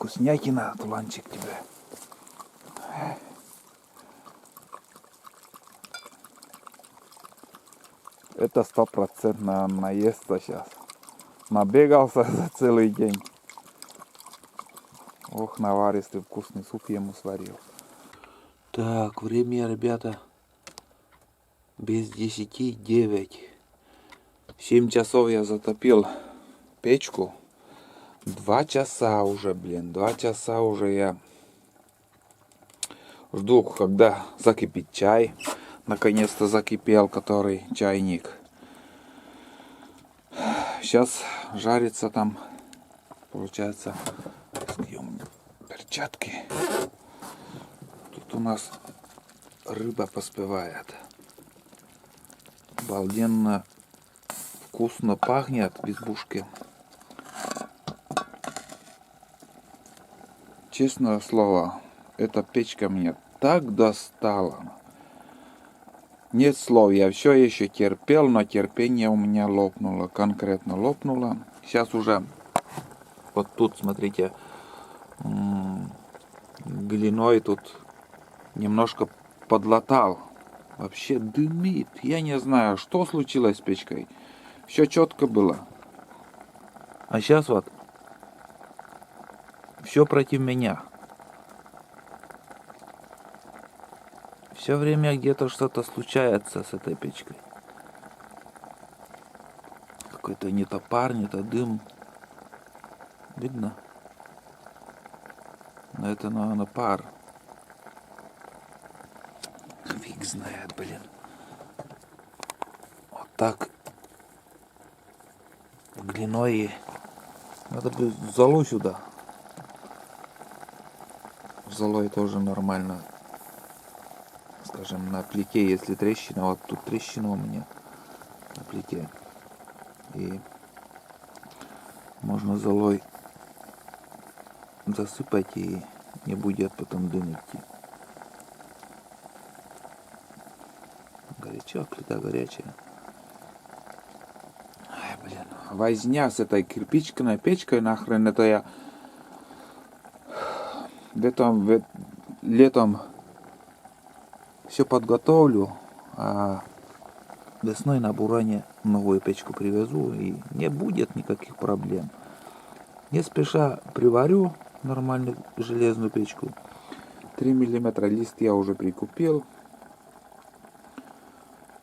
Вкуснятина, туланчик тебе. Это 100% наестся сейчас. Набегался за целый день. Ох, наваристый вкусный суп ему сварил. Так, время, ребята, без 10:09. 7 часов я затопил печку. 2 часа уже, 2 часа уже я жду, когда закипит чай. Наконец-то закипел, который чайник. Сейчас жарится там, получается, съем перчатки. Тут у нас рыба поспевает. Обалденно вкусно пахнет в избушке. Честное слово, эта печка меня так достала. Нет слов, я все еще терпел, но терпение у меня лопнуло, конкретно лопнуло. Сейчас уже вот тут, смотрите, глиной тут немножко подлатал. Вообще дымит. Я не знаю, что случилось с печкой. Все четко было. А сейчас вот все против меня. Все время где-то что-то случается с этой печкой. Какой-то не то пар, не то дым. Видно? Но это, наверное, пар. Фиг знает, блин. Вот так. Глиной. Надо бы золу сюда. Золой тоже нормально. Скажем, на плите, если трещина, вот тут трещина у меня на плите. И можно золой засыпать, и не будет потом дым идти. Горячо, плита горячая. Ай, блин, возня с этой кирпичной печкой, нахрен это я летом все подготовлю, а весной на буране новую печку привезу, и не будет никаких проблем. Не спеша приварю нормальную железную печку. 3 миллиметра лист я уже прикупил.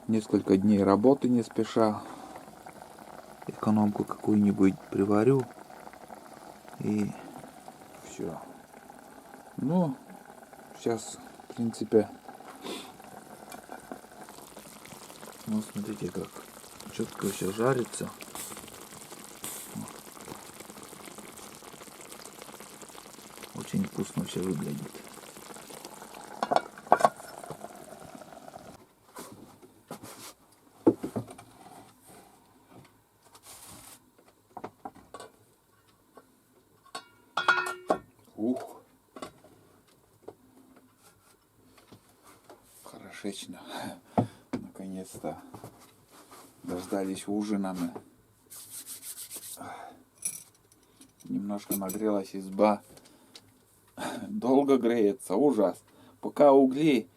Несколько дней работы не спеша. Экономку какую-нибудь приварю. И все. Ну, сейчас, в принципе, ну, смотрите, как четко все жарится. Очень вкусно все выглядит. Ух, хорошечно. Наконец-то дождались ужина. Немножко нагрелась изба. Долго греется, ужас. Пока угли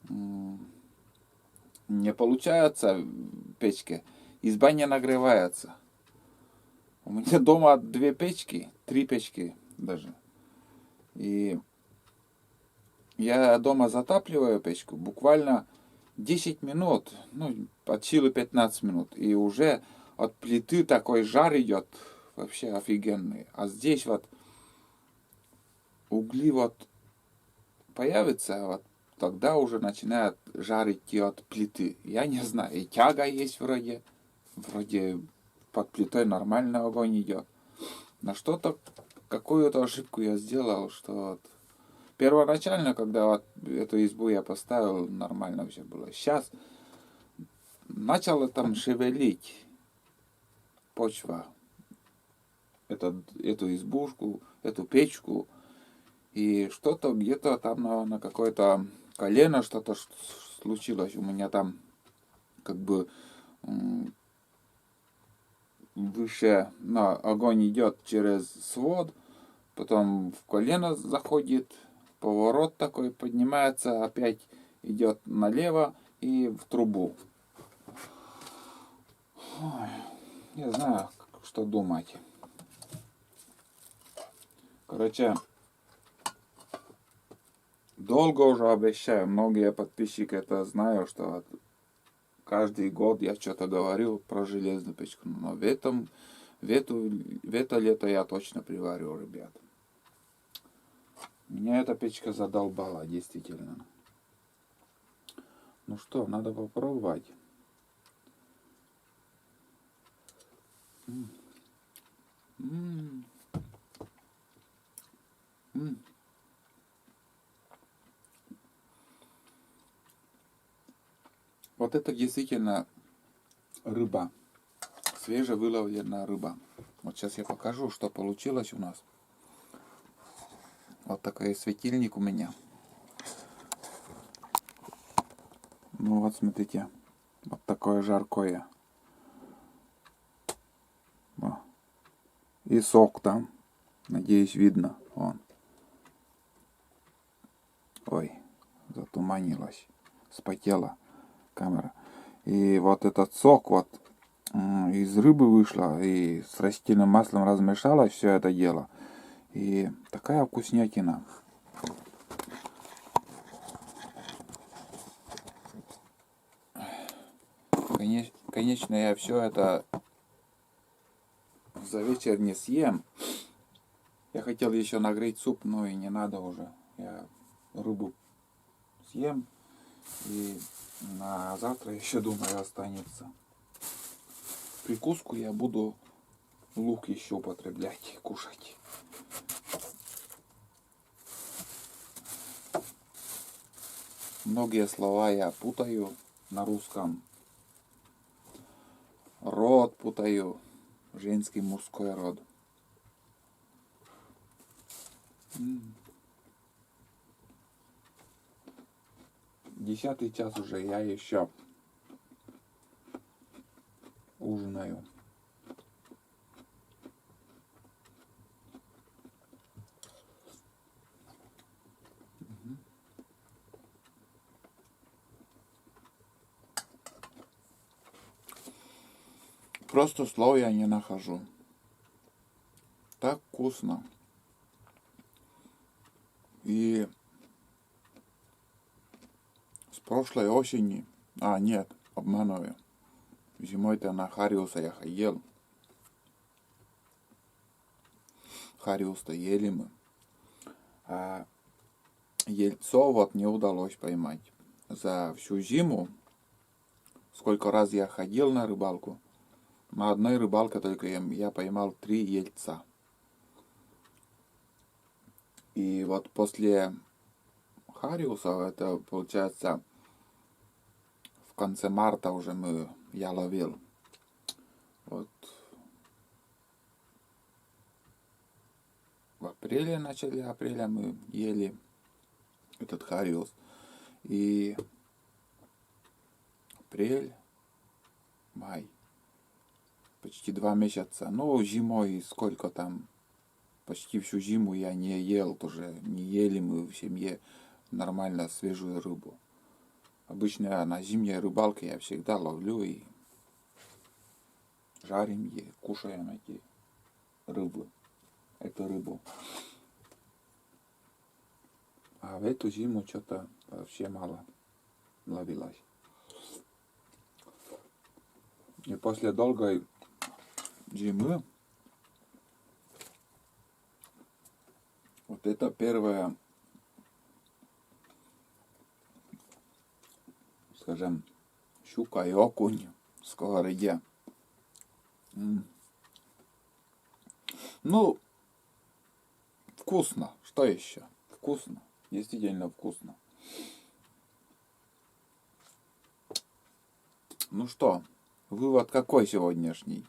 не получается в печке, изба не нагревается. У меня дома 2 печки, 3 печки даже. И я дома затапливаю печку буквально 10 минут, ну, от силы 15 минут. И уже от плиты такой жар идет, вообще офигенный. А здесь вот угли вот появятся, вот тогда уже начинает жар идти от плиты. Я не знаю, и тяга есть вроде под плитой нормально огонь идет. Но что-то, какую-то ошибку я сделал, что вот первоначально, когда вот эту избу я поставил, нормально все было. Сейчас начало там шевелить почва, эту избушку, эту печку, и что-то где-то там на какое-то колено что-то случилось. У меня там как бы выше, огонь идет через свод, потом в колено заходит, поворот такой, поднимается, опять идет налево и в трубу. Ой, не знаю, что думать. Короче, долго уже обещаю, многие подписчики это знают, что каждый год я что-то говорю про железную печку. Но в это лето я точно приварю, ребят. Меня эта печка задолбала, действительно. Ну что, надо попробовать. Вот это действительно рыба. Свежевыловленная рыба. Вот сейчас я покажу, что получилось у нас. Вот такой светильник у меня. Ну вот смотрите. Вот такое жаркое. О. И сок там. Надеюсь, видно. Вон. Ой, затуманилась. Спотела камера. И вот этот сок вот из рыбы вышло. И с растительным маслом размешалось все это дело. И такая вкуснятина. Конечно, я все это за вечер не съем. Я хотел еще нагреть суп, но и не надо уже. Я рыбу съем. И на завтра еще, думаю, останется. Прикуску я буду лук еще употреблять, кушать. Многие слова я путаю на русском. Род путаю. Женский, мужской род. Десятый час уже, я еще ужинаю. Просто слов я не нахожу. Так вкусно. И с прошлой осени, нет, обманываю. Зимой-то на Хариуса я ел. Хариус-то ели мы. А ельцо вот не удалось поймать. За всю зиму, сколько раз я ходил на рыбалку, на одной рыбалке только я поймал 3 ельца. И вот после Хариуса, это получается в конце марта уже я ловил. Вот в апреле, начале апреля мы ели этот Хариус. И апрель, май, почти 2 месяца. Ну, зимой сколько там, почти всю зиму я не ел, тоже не ели мы в семье нормально свежую рыбу. Обычно на зимней рыбалке я всегда ловлю и жарим и кушаем эти рыбы. Эту рыбу. А в эту зиму что-то вообще мало ловилось. И после долгой зимы вот это первая, скажем, щука и окунь в сковороде. Ну, вкусно. Что еще? Вкусно. Действительно вкусно. Ну что, вывод какой сегодняшний?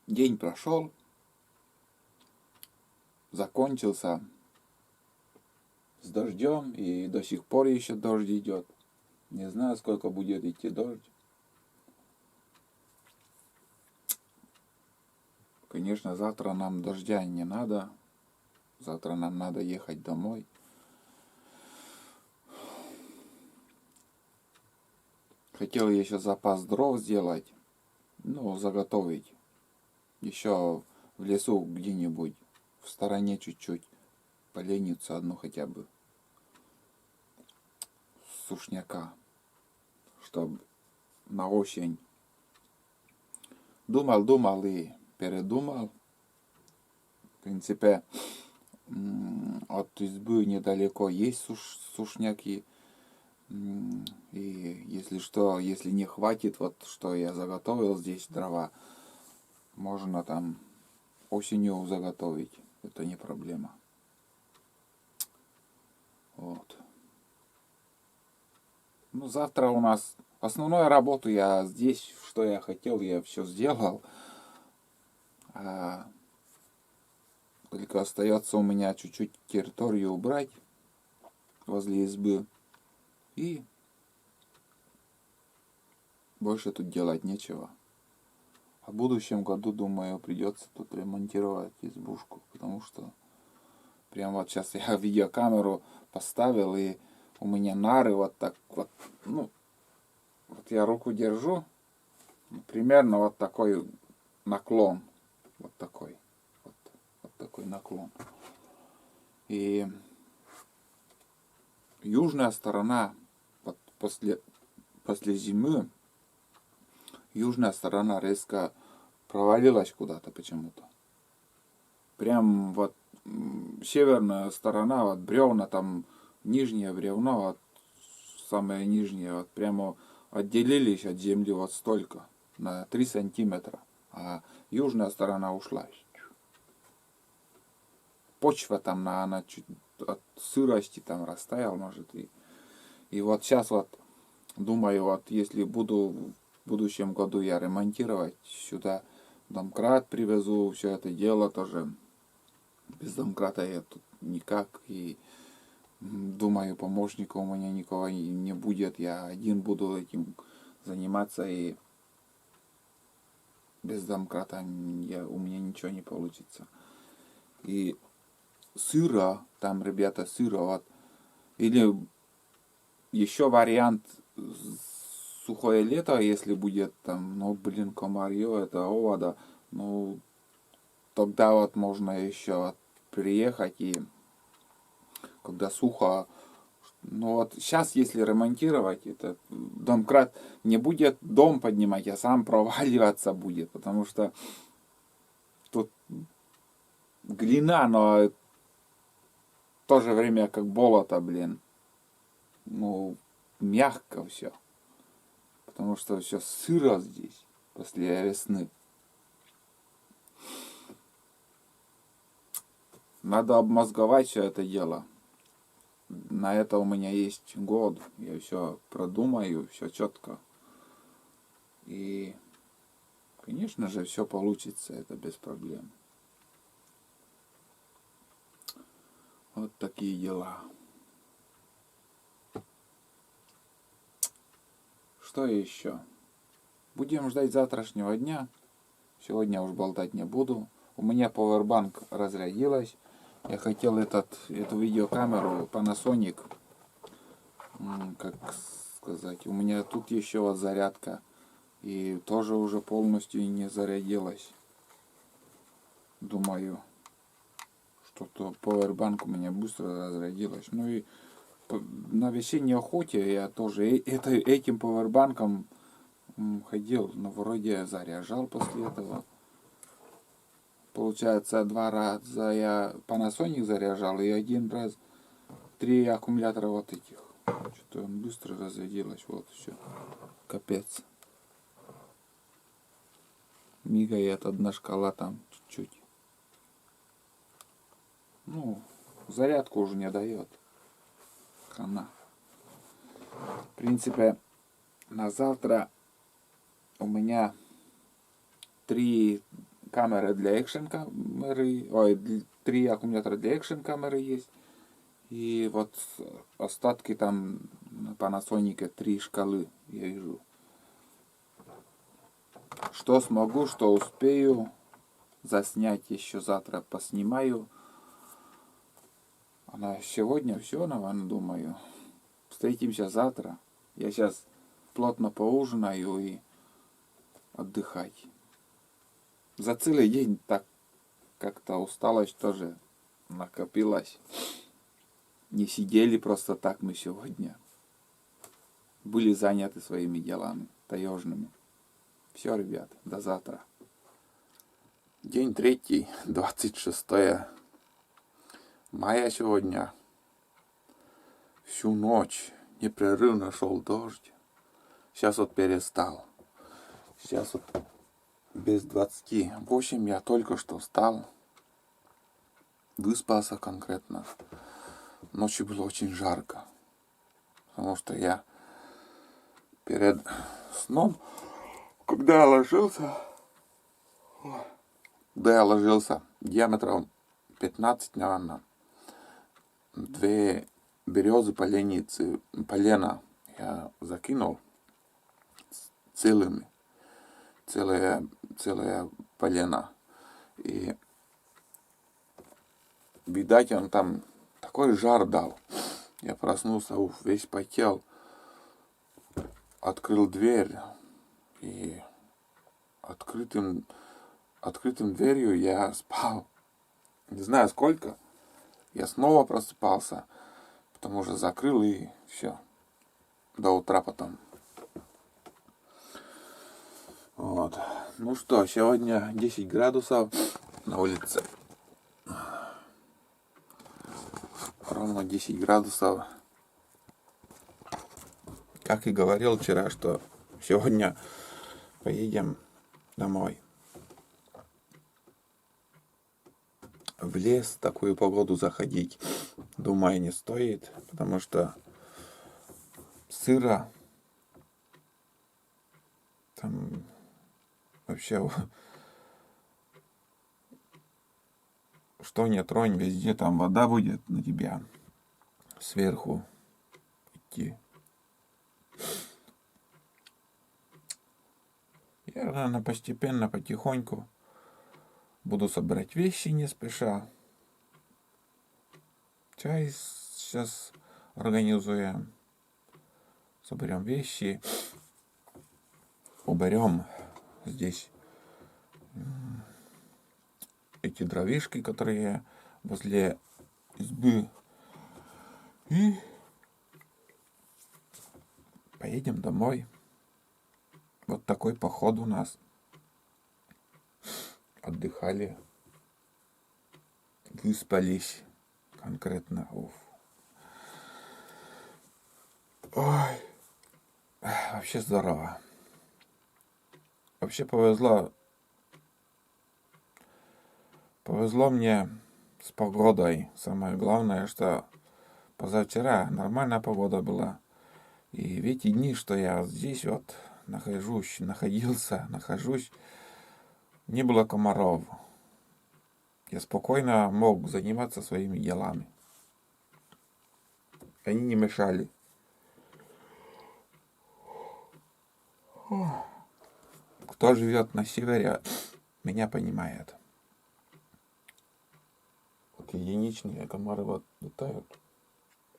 День прошел, закончился с дождем, и до сих пор еще дождь идет. Не знаю, сколько будет идти дождь. Конечно, завтра нам дождя не надо. Завтра нам надо ехать домой. Хотел еще запас дров сделать. Ну, заготовить. Еще в лесу где-нибудь. В стороне чуть-чуть. Поленницу одну хотя бы. Сушняка. Чтобы на осень. Думал и передумал. В принципе, от избы недалеко есть сушняки. И если что, если не хватит, вот что я заготовил здесь дрова, можно там осенью заготовить. Это не проблема. Вот. Ну, завтра у нас основную работу я здесь, что я хотел, я все сделал. Только остается у меня чуть-чуть территорию убрать возле избы. И больше тут делать нечего. А в будущем году, думаю, придется тут ремонтировать избушку. Потому что прям вот сейчас я видеокамеру поставил, и у меня нары вот так вот. Ну, вот я руку держу. Примерно вот такой наклон. Вот такой. Вот такой наклон. И южная сторона, вот после зимы, южная сторона резко провалилась куда-то почему-то. Прям вот северная сторона, вот бревна там, нижнее бревно, вот самое нижнее, вот прямо отделились от земли вот столько, на 3 сантиметра. А южная сторона ушла. Почва там, она чуть от сырости там растаяла, может. И вот сейчас вот думаю, вот если буду в будущем году я ремонтировать, сюда домкрат привезу, все это дело тоже. Без домкрата я тут никак. И думаю, помощника у меня никого не будет. Я один буду этим заниматься. И без домкрата у меня ничего не получится. И сыро, там, ребята, сыро, вот. Или еще вариант сухое лето, если будет там, ну, блин, комарье, это овода, ну, тогда вот можно еще вот приехать и когда сухо, ну вот сейчас, если ремонтировать, это домкрат не будет дом поднимать, а сам проваливаться будет, потому что тут глина, но в то же время как болото, блин. Ну, мягко все. Потому что все сыро здесь после весны. Надо обмозговать все это дело. На это у меня есть год. Я все продумаю, все четко. И, конечно же, все получится. Это без проблем. Вот такие дела. Что еще? Будем ждать завтрашнего дня. Сегодня уж болтать не буду. У меня пауэрбанк разрядилась. Я хотел эту видеокамеру Panasonic, как сказать, у меня тут еще вот зарядка. И тоже уже полностью не зарядилась. Думаю, что-то пауэрбанк у меня быстро разрядилась. Ну и на весенней охоте я тоже этим пауэрбанком ходил, но вроде заряжал после этого. Получается, 2 раза я Panasonic заряжал, и 1 раз 3 аккумулятора вот этих. Что-то он быстро разрядилось, вот все. Капец. Мигает одна шкала там чуть-чуть. Ну, зарядку уже не дает. Хана. В принципе, на завтра у меня 3 камеры для экшен камеры, 3 аккумулятора для экшен камеры есть. И вот остатки там на Panasonic 3 шкалы я вижу. Что смогу, что успею, заснять еще завтра поснимаю. А на сегодня все, наверное, думаю. Встретимся завтра. Я сейчас плотно поужинаю и отдыхать. За целый день так как-то усталость тоже накопилась. Не сидели просто так мы сегодня. Были заняты своими делами таежными. Все, ребят, до завтра. День третий, 26 мая сегодня. Всю ночь непрерывно шел дождь. Сейчас вот перестал. Сейчас вот без 28 я только что встал. Выспался конкретно. Ночью было очень жарко. Потому что я перед сном, когда я ложился диаметром 15, наверное, две березы полена я закинул целыми. Целая полена. И, видать, он там такой жар дал. Я проснулся, весь потел. Открыл дверь. И открытым дверью я спал. Не знаю сколько. Я снова просыпался. Потому что закрыл и все. До утра потом. Вот. Ну что, сегодня 10 градусов на улице. Ровно 10 градусов. Как и говорил вчера, что сегодня поедем домой. В лес в такую погоду заходить, думаю, не стоит, потому что сыро. Там вообще что не тронь, везде там вода будет на тебя сверху идти. Я, наверное, постепенно, потихоньку буду собирать вещи не спеша. Чай сейчас организуем. Соберем вещи. Уберем здесь эти дровишки, которые возле избы. И поедем домой. Вот такой поход у нас. Отдыхали. Выспались. Конкретно. Ой. Вообще здорово. Вообще повезло мне с погодой. Самое главное, что позавчера нормальная погода была. И в эти дни, что я здесь вот нахожусь, не было комаров. Я спокойно мог заниматься своими делами. Они не мешали. Кто живет на севере, меня понимает. Вот единичные комары вот летают.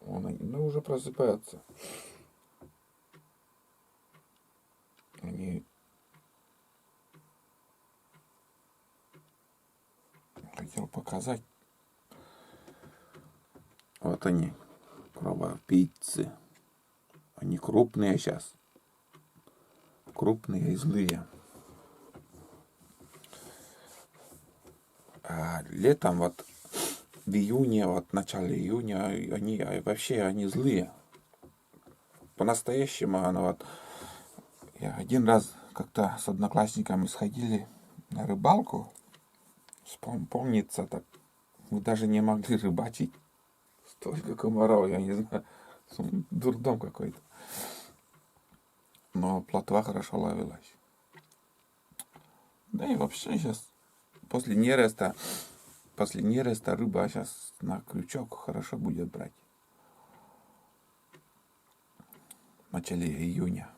Они уже просыпаются. Они хотел показать. Вот они, кровопийцы. Они крупные сейчас. Крупные и злые. А летом вот в июне, вот в начале июня, они злые. По-настоящему я один раз как-то с одноклассниками сходили на рыбалку. Помнится так. Мы даже не могли рыбачить. Столько комаров, я не знаю. Дурдом какой-то. Но плотва хорошо ловилась. Да и вообще сейчас после нереста рыба сейчас на крючок хорошо будет брать. В начале июня.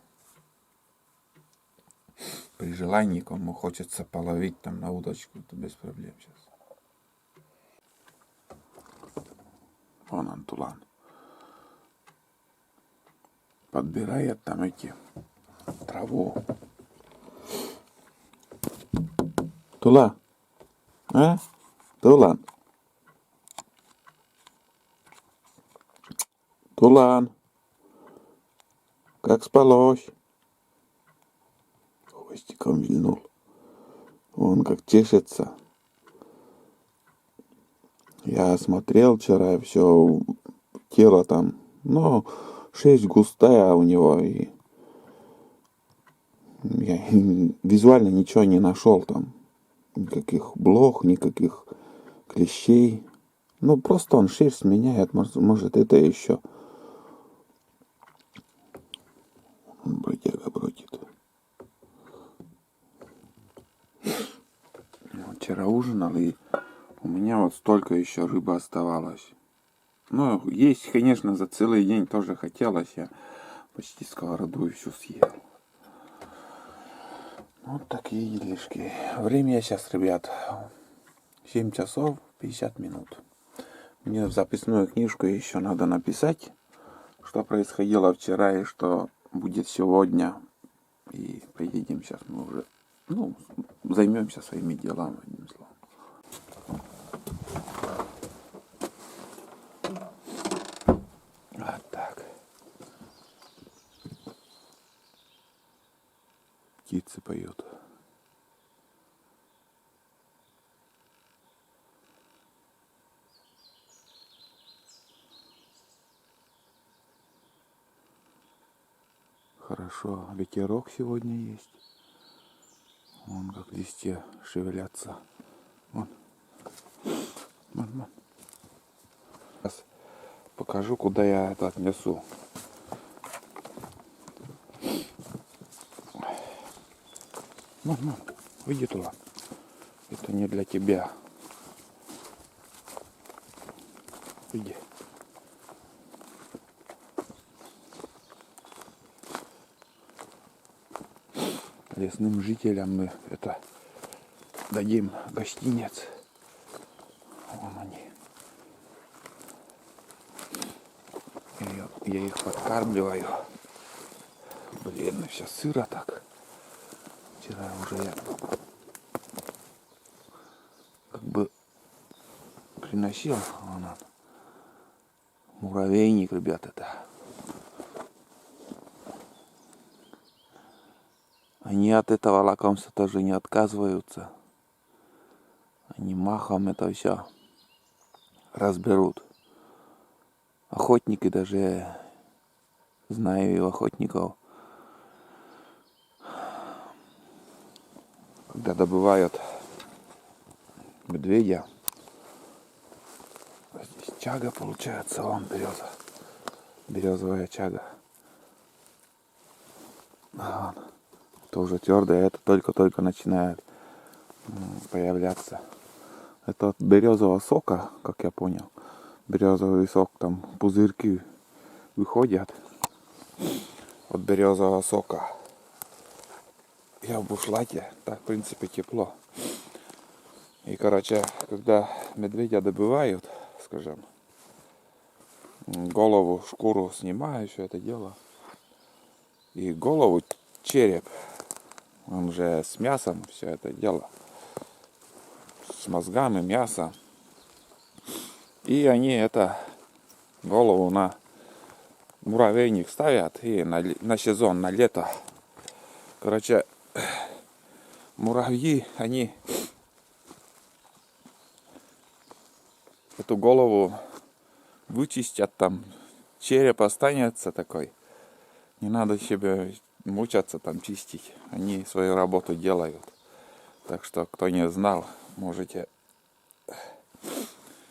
При желании, кому хочется половить там на удочку, это без проблем сейчас. Вон он, тулан. Подбирает там эти траву. Тула, а? Тулан. Тулан. Как спалось? Хвостиком вильнул. Он как чешется. Я смотрел вчера, все тело там, ну, шерсть густая у него, и я визуально ничего не нашел там. Никаких блох, никаких клещей. Ну, просто он шерсть меняет, может это еще. Бродяга бродит. Вчера ужинал, и у меня вот столько еще рыбы оставалось. Ну, есть, конечно, за целый день тоже хотелось. Я почти сковороду и всю съел. Вот такие делишки. Время сейчас, ребят, 7 часов 50 минут. Мне в записную книжку еще надо написать, что происходило вчера и что будет сегодня. И поедем сейчас мы уже, ну, займемся своими делами, одним словом. Вот так. Птицы поют. Хорошо, ветерок сегодня есть. Вон как листья шевелятся. Вон. Вон. Сейчас покажу, куда я это отнесу. Вон, выйди туда. Это не для тебя. Иди. Лесным жителям мы это дадим гостинец. Вон они. Я их подкармливаю. Блин, все сыро так. Вчера уже я как бы приносил. Вон он. Муравейник, ребят, это. Они от этого лакомства тоже не отказываются. Они махом это все разберут. Охотники даже, знаю охотников, когда добывают медведя, здесь чага получается, вон береза, березовая чага. Вон. Тоже твердая, это только-только начинает появляться. Это от березового сока, как я понял. Березовый сок, там пузырьки выходят от березового сока. Я в бушлате, так в принципе тепло. И короче, когда медведя добывают, скажем, голову, шкуру снимают, все это дело. И голову, череп, он же с мясом все это дело. С мозгами, мясом. И они это голову на муравейник ставят и на сезон, на лето. Короче, муравьи, они эту голову вычистят, там череп останется такой. Не надо себе мучаться там чистить. Они свою работу делают. Так что, кто не знал, можете,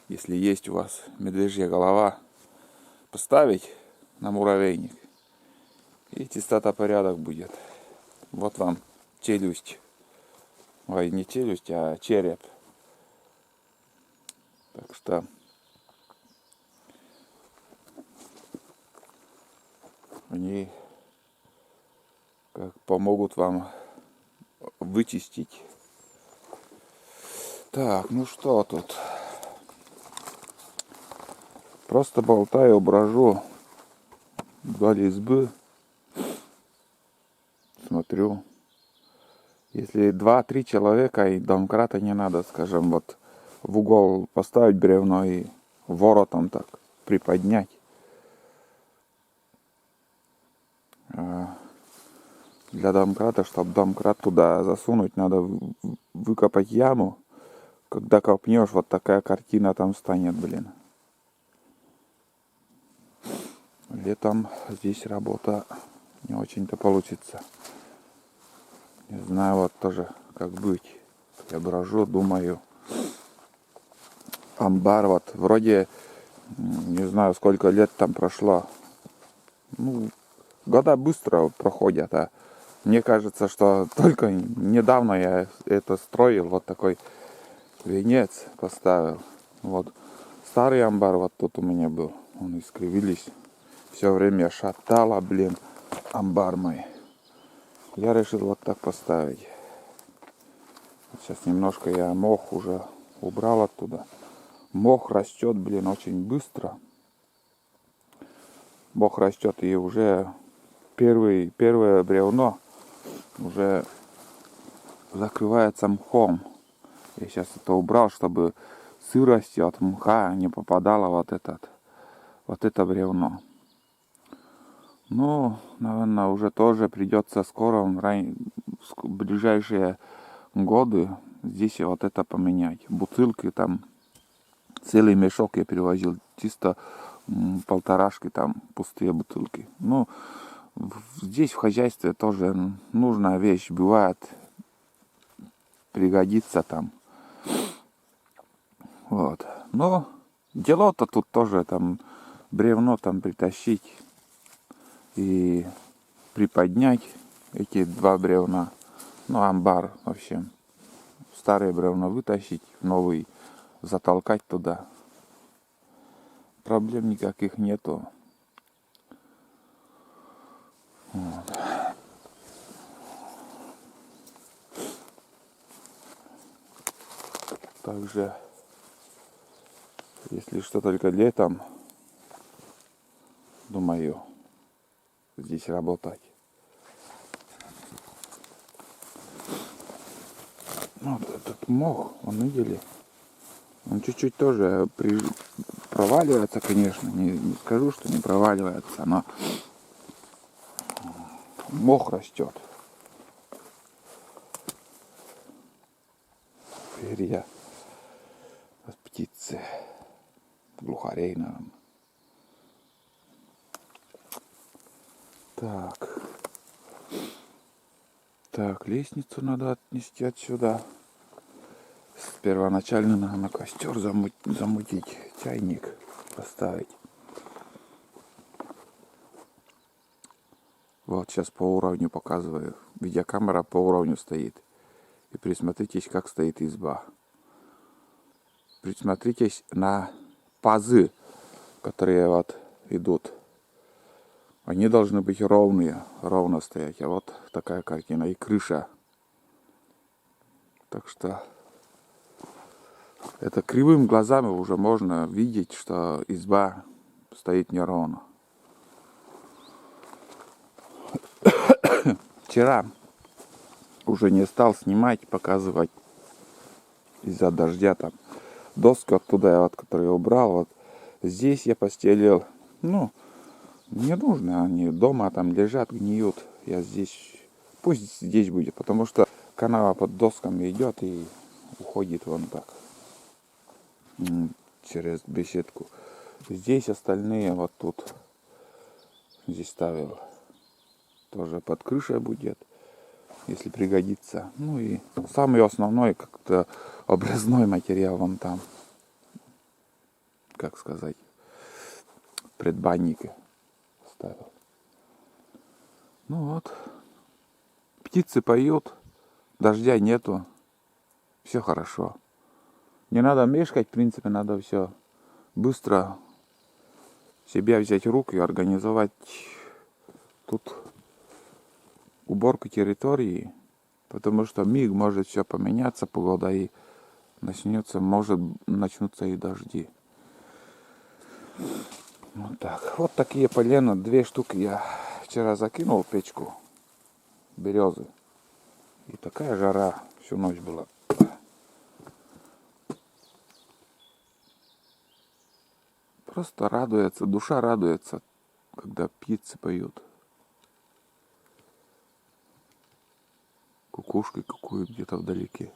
если есть у вас медвежья голова, поставить на муравейник. И чистота, порядок будет. Вот вам челюсть. Ой, не челюсть, а череп. Так что они как помогут вам вычистить. Так, ну что тут? Просто болтаю, брожу вдоль избы. Смотрю. Если 2-3 человека и домкрата не надо, скажем, вот в угол поставить бревно и воротом так приподнять. Для домкрата, чтобы домкрат туда засунуть, надо выкопать яму. Когда копнешь, вот такая картина там станет, блин. Летом здесь работа не очень-то получится. Не знаю, вот тоже как быть. Я брожу, думаю. Амбар вот вроде, не знаю, сколько лет там прошло. Ну, года быстро проходят, а мне кажется, что только недавно я это строил, вот такой венец поставил. Вот старый амбар вот тут у меня был, он искривились. Все время шатало, блин, амбар мой. Я решил вот так поставить. Сейчас немножко я мох уже убрал оттуда. Мох растет, блин, очень быстро. Мох растет, и уже первое бревно уже закрывается мхом. Я сейчас это убрал, чтобы сыростью от мха не попадало вот это бревно. Ну, наверное, уже тоже придется скоро, в ближайшие годы здесь вот это поменять. Бутылки там, целый мешок я перевозил, чисто полторашки там, пустые бутылки. Ну, здесь в хозяйстве тоже нужная вещь, бывает, пригодится там. Вот. Но дело-то тут тоже там бревно там притащить и приподнять эти два бревна. Ну, амбар вообще. Старые бревна вытащить, новый затолкать туда. Проблем никаких нету. Вот. Также, если что, только летом, думаю, здесь работать. Вот этот мох, он видели? Он чуть-чуть тоже проваливается, конечно. Не скажу, что не проваливается, но мох растет. Перья от птицы. Глухарей, наверное. Так, лестницу надо отнести отсюда. Первоначально надо на костер замутить, чайник поставить. Вот сейчас по уровню показываю. Видеокамера по уровню стоит. И присмотритесь, как стоит изба. Присмотритесь на пазы, которые вот идут. Они должны быть ровные, ровно стоять. А вот такая картина. И крыша. Так что это кривым глазами уже можно видеть, что изба стоит неровно. Вчера уже не стал снимать, показывать из-за дождя там. Доски оттуда, вот, которые я убрал, вот здесь я постелил. Ну, не нужно, они дома там лежат, гниют. Я здесь, пусть здесь будет, потому что канава под досками идет и уходит вон так через беседку. Здесь остальные вот тут здесь ставил. Тоже под крышей будет, если пригодится. Ну и самый основной как-то обрезной материал вон там. Как сказать, предбанники ставил. Ну вот. Птицы поют, дождя нету. Все хорошо. Не надо мешкать, в принципе, надо все быстро себя взять в руки и организовать тут уборку территории Потому что миг может все поменяться, погода, и начнутся и дожди. Вот так. Вот такие полена. 2 штуки я вчера закинул в печку. Березы. И такая жара всю ночь была. Просто радуется, душа радуется, когда птицы поют. Кукушки кукуют где-то вдалеке.